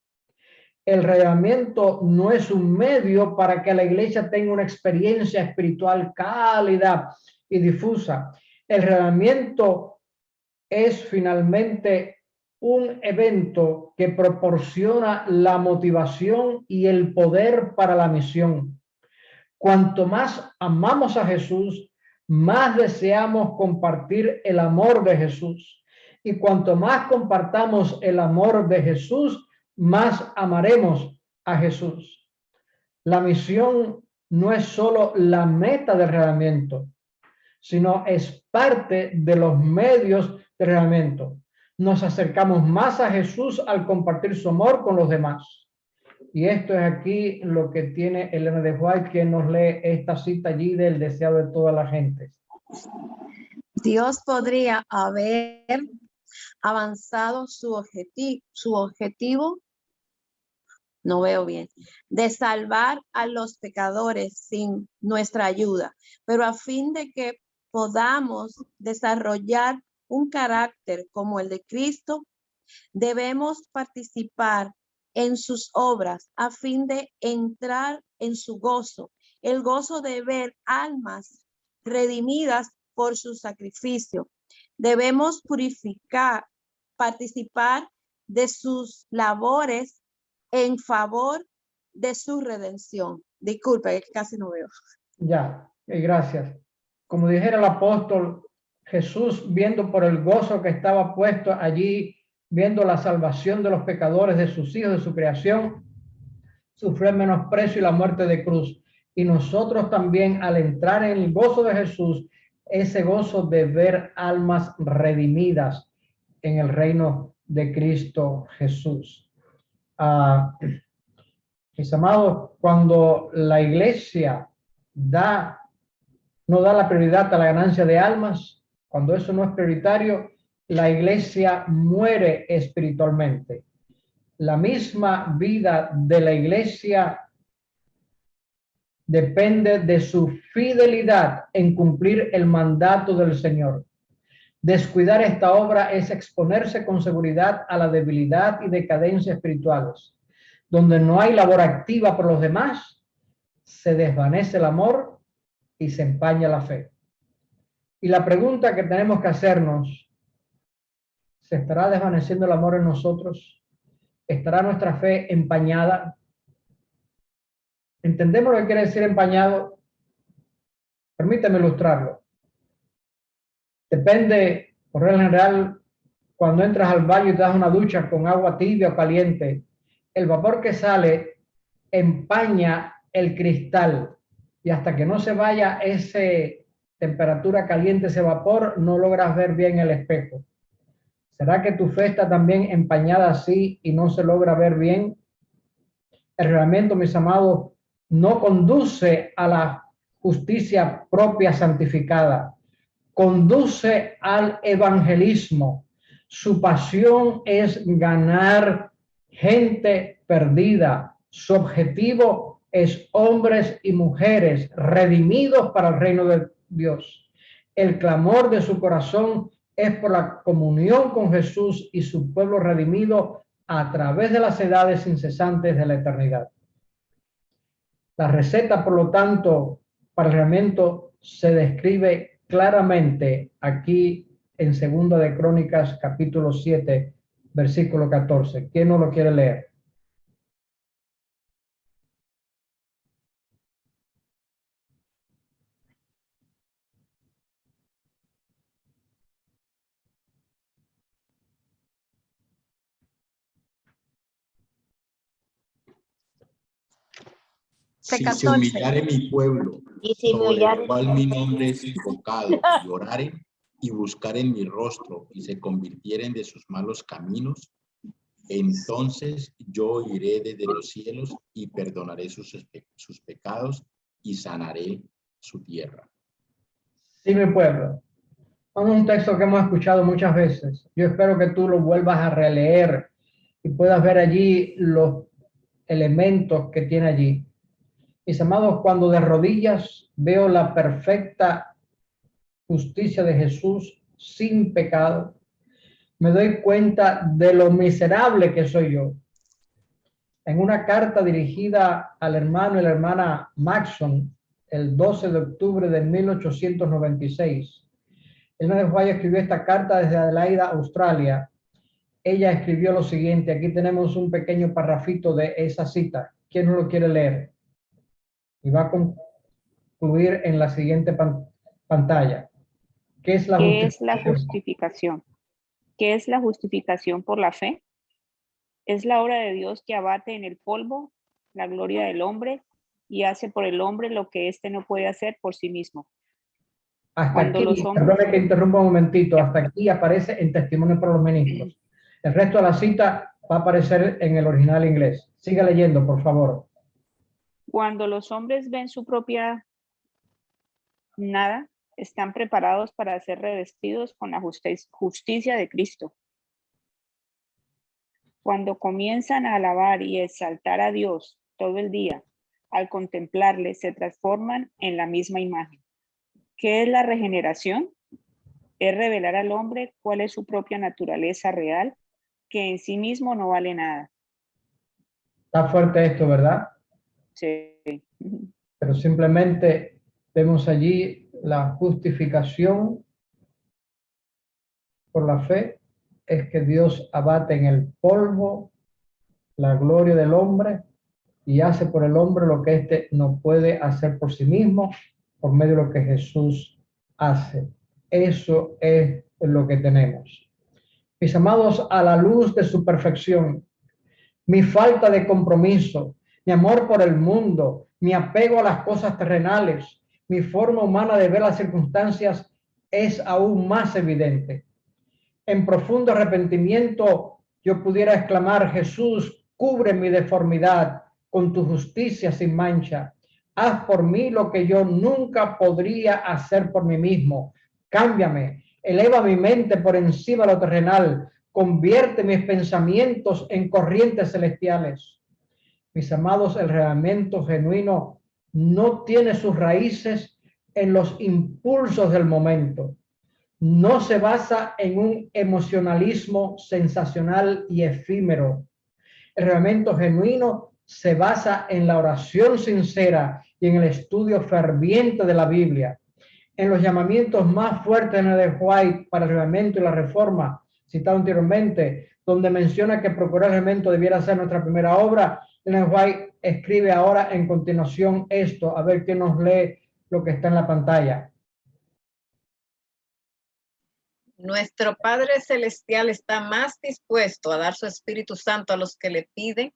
El reavivamiento no es un medio para que la iglesia tenga una experiencia espiritual cálida y difusa. El reavivamiento es finalmente un evento que proporciona la motivación y el poder para la misión. Cuanto más amamos a Jesús, más deseamos compartir el amor de Jesús. Y cuanto más compartamos el amor de Jesús, más amaremos a Jesús. La misión no es solo la meta del reavivamiento, sino es parte de los medios de reavivamiento. Nos acercamos más a Jesús al compartir su amor con los demás. Y esto es aquí lo que tiene Elena de White, que nos lee esta cita allí del deseo de toda la gente. Dios podría haber avanzado su objetivo no veo bien, de salvar a los pecadores sin nuestra ayuda, pero a fin de que podamos desarrollar un carácter como el de Cristo, debemos participar en sus obras a fin de entrar en su gozo, el gozo de ver almas redimidas por su sacrificio. Debemos participar de sus labores en favor de su redención. Disculpe, es que casi no veo. Ya, gracias. Como dijera el apóstol, Jesús, viendo por el gozo que estaba puesto allí, viendo la salvación de los pecadores, de sus hijos, de su creación, sufrió el menosprecio y la muerte de cruz. Y nosotros también, al entrar en el gozo de Jesús, ese gozo de ver almas redimidas en el reino de Cristo Jesús. Mis amados, cuando la iglesia no da la prioridad a la ganancia de almas, cuando eso no es prioritario, la iglesia muere espiritualmente. La misma vida de la iglesia depende de su fidelidad en cumplir el mandato del Señor. Descuidar esta obra es exponerse con seguridad a la debilidad y decadencia espirituales. Donde no hay labor activa por los demás, se desvanece el amor y se empaña la fe. Y la pregunta que tenemos que hacernos, ¿se estará desvaneciendo el amor en nosotros? ¿Estará nuestra fe empañada? ¿Entendemos lo que quiere decir empañado? Permíteme ilustrarlo. Depende, por regla general, cuando entras al baño y te das una ducha con agua tibia o caliente, el vapor que sale empaña el cristal y hasta que no se vaya esa temperatura caliente, ese vapor, no logras ver bien el espejo. ¿Será que tu fe está también empañada así y no se logra ver bien? El reglamento, mis amados, no conduce a la justicia propia santificada, conduce al evangelismo. Su pasión es ganar gente perdida. Su objetivo es hombres y mujeres redimidos para el reino de Dios. El clamor de su corazón es por la comunión con Jesús y su pueblo redimido a través de las edades incesantes de la eternidad. La receta, por lo tanto, para el reglamento se describe claramente aquí en 2 de Crónicas, capítulo 7, versículo 14. ¿Quién no lo quiere leer? Si se humillare mi pueblo, sobre el cual mi nombre es invocado, y oraren y buscaren mi rostro, y se convirtieren de sus malos caminos, entonces yo iré desde los cielos y perdonaré sus pecados y sanaré su tierra. Sí, mi pueblo. Es un texto que hemos escuchado muchas veces. Yo espero que tú lo vuelvas a releer y puedas ver allí los elementos que tiene allí. Mis amados, cuando de rodillas veo la perfecta justicia de Jesús sin pecado, me doy cuenta de lo miserable que soy yo. En una carta dirigida al hermano y la hermana Maxson, el 12 de octubre de 1896, Elena de White escribió esta carta desde Adelaida, Australia. Ella escribió lo siguiente. Aquí tenemos un pequeño parrafito de esa cita. ¿Quién no lo quiere leer? Y va a concluir en la siguiente pantalla. ¿Qué es la justificación? ¿Qué es la justificación por la fe? Es la obra de Dios que abate en el polvo la gloria del hombre y hace por el hombre lo que éste no puede hacer por sí mismo. Hasta Cuando aquí, los hombres... perdone que interrumpa un momentito, hasta aquí aparece en Testimonio por los Ministros. El resto de la cita va a aparecer en el original inglés. Siga leyendo, por favor. Cuando los hombres ven su propia nada, están preparados para ser revestidos con la justicia de Cristo. Cuando comienzan a alabar y exaltar a Dios todo el día, al contemplarle se transforman en la misma imagen. ¿Qué es la regeneración? Es revelar al hombre cuál es su propia naturaleza real, que en sí mismo no vale nada. Está fuerte esto, ¿verdad? Sí. Pero simplemente vemos allí la justificación por la fe, es que Dios abate en el polvo la gloria del hombre y hace por el hombre lo que éste no puede hacer por sí mismo, por medio de lo que Jesús hace. Eso es lo que tenemos. Mis amados, a la luz de su perfección, mi falta de compromiso, mi amor por el mundo, mi apego a las cosas terrenales, mi forma humana de ver las circunstancias es aún más evidente. En profundo arrepentimiento yo pudiera exclamar: Jesús, cubre mi deformidad con tu justicia sin mancha. Haz por mí lo que yo nunca podría hacer por mí mismo. Cámbiame, eleva mi mente por encima de lo terrenal, convierte mis pensamientos en corrientes celestiales. Mis amados, el arrepentimiento genuino no tiene sus raíces en los impulsos del momento. No se basa en un emocionalismo sensacional y efímero. El arrepentimiento genuino se basa en la oración sincera y en el estudio ferviente de la Biblia. En los llamamientos más fuertes de White para el arrepentimiento y la reforma, citado anteriormente, donde menciona que procurar el arrepentimiento debiera ser nuestra primera obra, Ellen White escribe ahora en continuación esto. A ver quién nos lee lo que está en la pantalla. Nuestro Padre Celestial está más dispuesto a dar su Espíritu Santo a los que le piden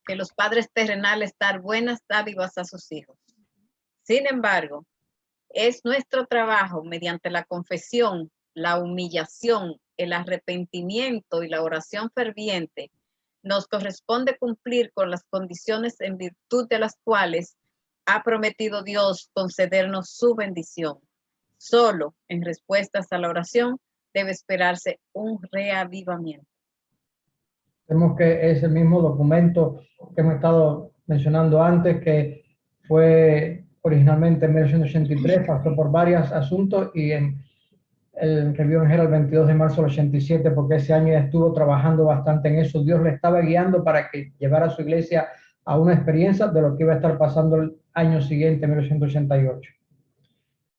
que los padres terrenales dar buenas dádivas a sus hijos. Sin embargo, es nuestro trabajo, mediante la confesión, la humillación, el arrepentimiento y la oración ferviente, nos corresponde cumplir con las condiciones en virtud de las cuales ha prometido Dios concedernos su bendición. Solo en respuestas a la oración debe esperarse un reavivamiento. Vemos que es el mismo documento que hemos estado mencionando antes, que fue originalmente en 1983, pasó por varios asuntos y en el Review and Herald el 22 de marzo del 87, porque ese año ya estuvo trabajando bastante en eso. Dios le estaba guiando para que llevara a su iglesia a una experiencia de lo que iba a estar pasando el año siguiente, 1988.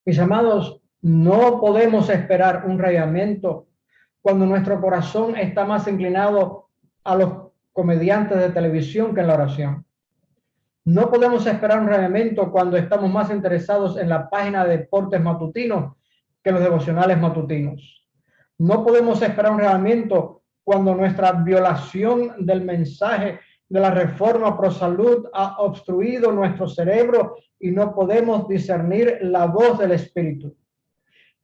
Mis amados, no podemos esperar un reavivamiento cuando nuestro corazón está más inclinado a los comediantes de televisión que en la oración. No podemos esperar un reavivamiento cuando estamos más interesados en la página de deportes matutinos que los devocionales matutinos. No podemos esperar un reavivamiento cuando nuestra violación del mensaje de la reforma pro salud ha obstruido nuestro cerebro y no podemos discernir la voz del Espíritu.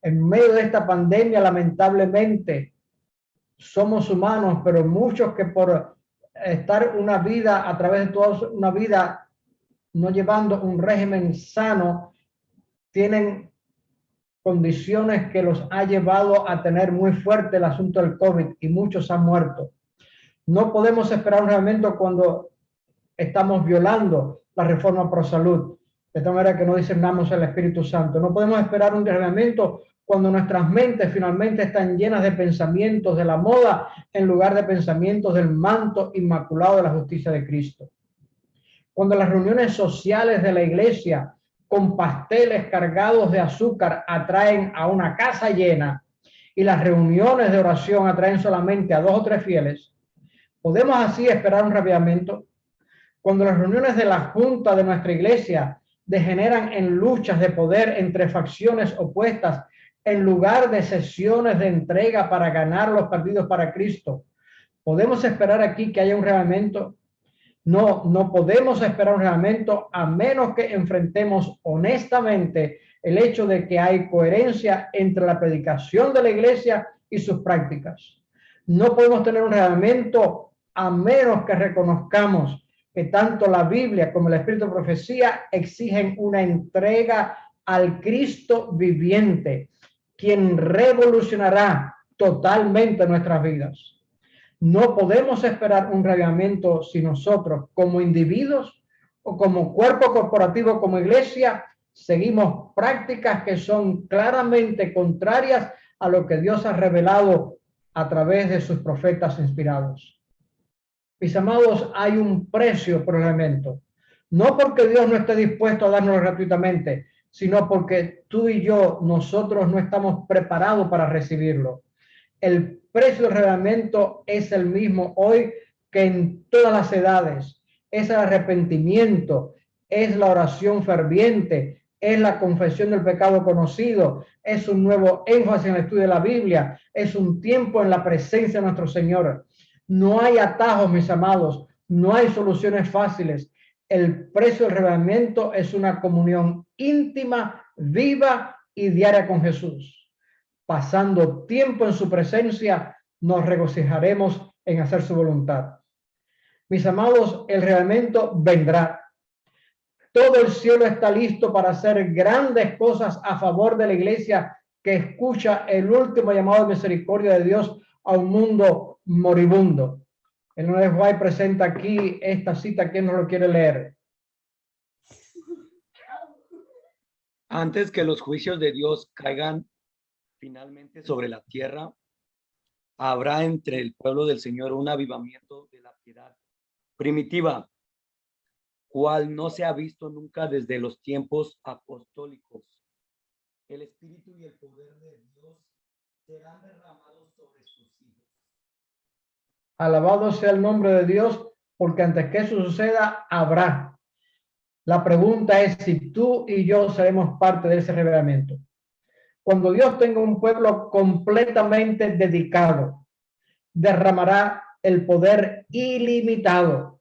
En medio de esta pandemia, lamentablemente, somos humanos, pero muchos que por estar una vida, a través de toda una vida, no llevando un régimen sano, tienen condiciones que los ha llevado a tener muy fuerte el asunto del COVID y muchos han muerto. No podemos esperar un reavivamiento cuando estamos violando la reforma pro salud, de tal manera que no discernamos el Espíritu Santo. No podemos esperar un reavivamiento cuando nuestras mentes finalmente están llenas de pensamientos de la moda en lugar de pensamientos del manto inmaculado de la justicia de Cristo. Cuando las reuniones sociales de la iglesia con pasteles cargados de azúcar atraen a una casa llena y las reuniones de oración atraen solamente a 2 o 3 fieles, ¿podemos así esperar un reavivamiento? Cuando las reuniones de la junta de nuestra iglesia degeneran en luchas de poder entre facciones opuestas en lugar de sesiones de entrega para ganar los partidos para Cristo, ¿podemos esperar aquí que haya un reavivamiento? No, no podemos esperar un reavivamiento a menos que enfrentemos honestamente el hecho de que hay coherencia entre la predicación de la iglesia y sus prácticas. No podemos tener un reavivamiento a menos que reconozcamos que tanto la Biblia como el Espíritu de Profecía exigen una entrega al Cristo viviente, quien revolucionará totalmente nuestras vidas. No podemos esperar un reavivamiento si nosotros, como individuos o como cuerpo corporativo, como iglesia, seguimos prácticas que son claramente contrarias a lo que Dios ha revelado a través de sus profetas inspirados. Mis amados, hay un precio por el alimento. No porque Dios no esté dispuesto a darnos gratuitamente, sino porque tú y yo, nosotros no estamos preparados para recibirlo. El precio del arrepentimiento es el mismo hoy que en todas las edades. Es el arrepentimiento, es la oración ferviente, es la confesión del pecado conocido, es un nuevo énfasis en el estudio de la Biblia, es un tiempo en la presencia de nuestro Señor. No hay atajos, mis amados, no hay soluciones fáciles. El precio del arrepentimiento es una comunión íntima, viva y diaria con Jesús. Pasando tiempo en su presencia, nos regocijaremos en hacer su voluntad. Mis amados, el arrepentimiento vendrá. Todo el cielo está listo para hacer grandes cosas a favor de la iglesia que escucha el último llamado de misericordia de Dios a un mundo moribundo. El Elena de White presenta aquí esta cita. ¿Quién no lo quiere leer? Antes que los juicios de Dios caigan finalmente sobre la tierra, habrá entre el pueblo del Señor un avivamiento de la piedad primitiva, cual no se ha visto nunca desde los tiempos apostólicos. El espíritu y el poder de Dios serán derramados sobre sus hijos. Alabado sea el nombre de Dios, porque antes que eso suceda, habrá. La pregunta es si tú y yo seremos parte de ese revelamiento. Cuando Dios tenga un pueblo completamente dedicado, derramará el poder ilimitado.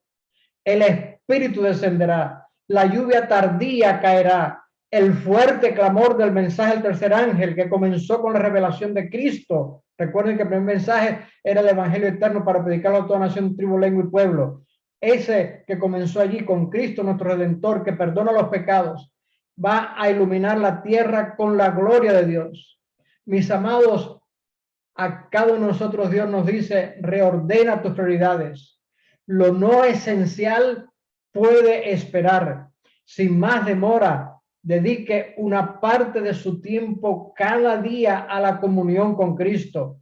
El Espíritu descenderá, la lluvia tardía caerá, el fuerte clamor del mensaje del tercer ángel que comenzó con la revelación de Cristo. Recuerden que el primer mensaje era el Evangelio eterno para predicarlo a toda nación, tribu, lengua y pueblo. Ese que comenzó allí con Cristo, nuestro Redentor, que perdona los pecados, va a iluminar la tierra con la gloria de Dios. Mis amados, a cada uno de nosotros Dios nos dice, reordena tus prioridades. Lo no esencial puede esperar. Sin más demora, dedique una parte de su tiempo cada día a la comunión con Cristo.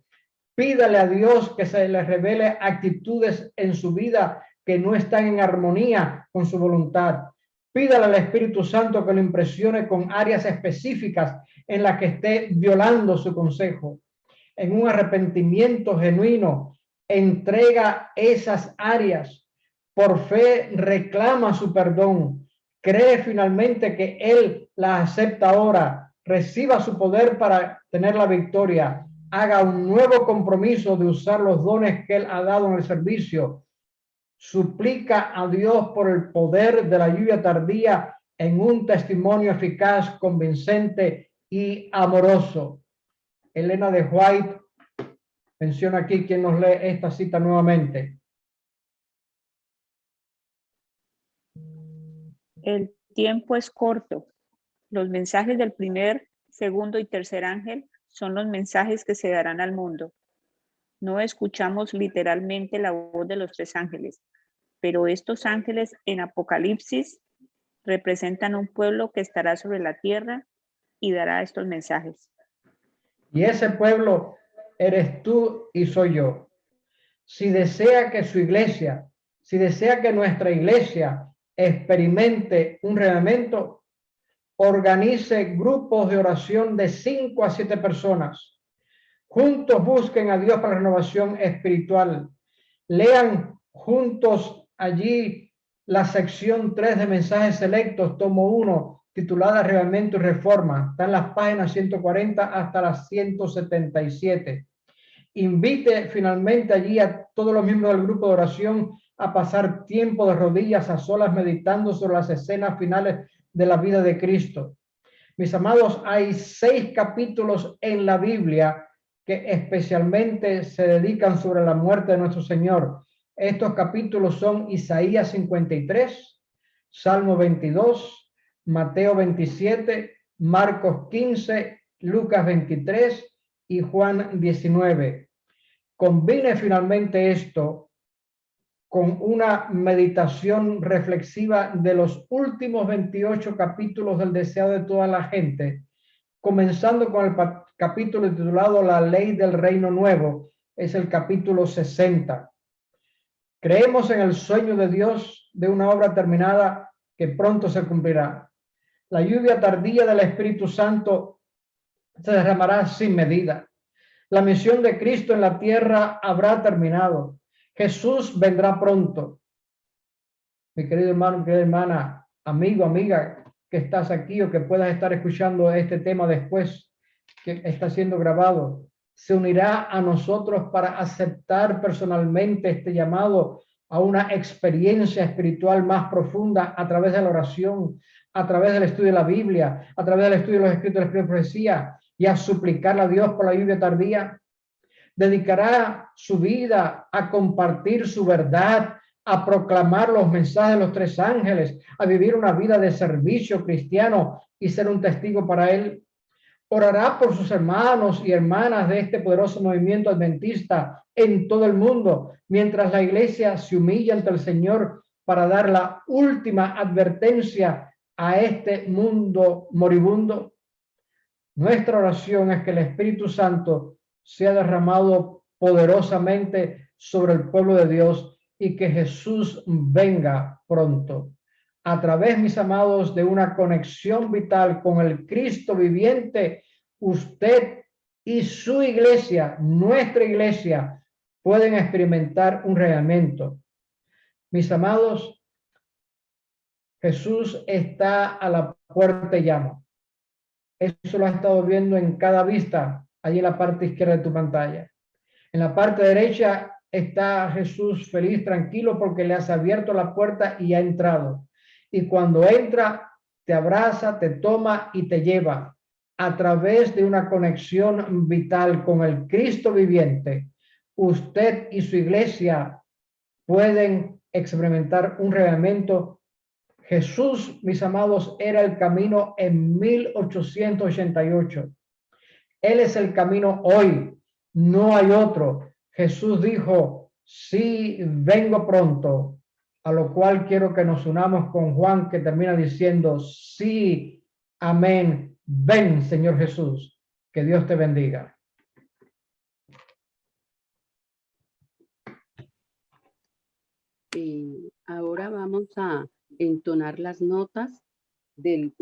Pídale a Dios que se le revele actitudes en su vida que no están en armonía con su voluntad. Pídale al Espíritu Santo que lo impresione con áreas específicas en las que esté violando su consejo. En un arrepentimiento genuino, entrega esas áreas. Por fe reclama su perdón. Cree finalmente que Él la acepta ahora. Reciba su poder para tener la victoria. Haga un nuevo compromiso de usar los dones que Él ha dado en el servicio. Suplica a Dios por el poder de la lluvia tardía en un testimonio eficaz, convincente y amoroso. Elena de White menciona aquí, quien nos lee esta cita nuevamente. El tiempo es corto. Los mensajes del primer, segundo y tercer ángel son los mensajes que se darán al mundo. No escuchamos literalmente la voz de los tres ángeles, pero estos ángeles en Apocalipsis representan un pueblo que estará sobre la tierra y dará estos mensajes. Y ese pueblo eres tú y soy yo. Si desea que su iglesia, si desea que nuestra iglesia experimente un reavivamiento, organice grupos de oración de 5 a 7 personas. Juntos busquen a Dios para la renovación espiritual. Lean juntos allí la sección 3 de mensajes selectos, tomo 1, titulada Reavivamiento y Reforma. Está en las páginas 140 hasta las 177. Invite finalmente allí a todos los miembros del grupo de oración a pasar tiempo de rodillas a solas meditando sobre las escenas finales de la vida de Cristo. Mis amados, hay 6 capítulos en la Biblia que especialmente se dedican sobre la muerte de nuestro Señor. Estos capítulos son Isaías 53, Salmo 22, Mateo 27, Marcos 15, Lucas 23 y Juan 19. Combine finalmente esto con una meditación reflexiva de los últimos 28 capítulos del Deseado de toda la gente, comenzando con el capítulo titulado La Ley del Reino Nuevo, es el capítulo 60. Creemos en el sueño de Dios de una obra terminada que pronto se cumplirá. La lluvia tardía del Espíritu Santo se derramará sin medida. La misión de Cristo en la tierra habrá terminado. Jesús vendrá pronto. Mi querido hermano, mi querida hermana, amigo, amiga, que estás aquí o que puedas estar escuchando este tema después que está siendo grabado, se unirá a nosotros para aceptar personalmente este llamado a una experiencia espiritual más profunda a través de la oración, a través del estudio de la Biblia, a través del estudio de los escritos de la Escritura de Profecía, y a suplicarle a Dios por la lluvia tardía. Dedicará su vida a compartir su verdad, a proclamar los mensajes de los tres ángeles, a vivir una vida de servicio cristiano y ser un testigo para él. Orará por sus hermanos y hermanas de este poderoso movimiento adventista en todo el mundo, mientras la iglesia se humilla ante el Señor para dar la última advertencia a este mundo moribundo. Nuestra oración es que el Espíritu Santo sea derramado poderosamente sobre el pueblo de Dios y que Jesús venga pronto. A través, mis amados, de una conexión vital con el Cristo viviente, usted y su iglesia, nuestra iglesia, pueden experimentar un reavivamiento. Mis amados, Jesús está a la puerta y llama. Eso lo has estado viendo en cada vista, allí en la parte izquierda de tu pantalla. En la parte derecha está Jesús feliz, tranquilo, porque le has abierto la puerta y ha entrado. Y cuando entra, te abraza, te toma y te lleva a través de una conexión vital con el Cristo viviente. Usted y su iglesia pueden experimentar un reavivamiento. Jesús, mis amados, era el camino en 1888. Él es el camino hoy, no hay otro. Jesús dijo, sí, vengo pronto, a lo cual quiero que nos unamos con Juan, que termina diciendo, sí, amén, ven, Señor Jesús, que Dios te bendiga. Y ahora vamos a entonar las notas del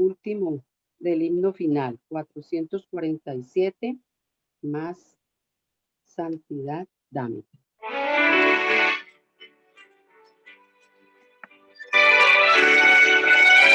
himno final, 447, más santidad, dame.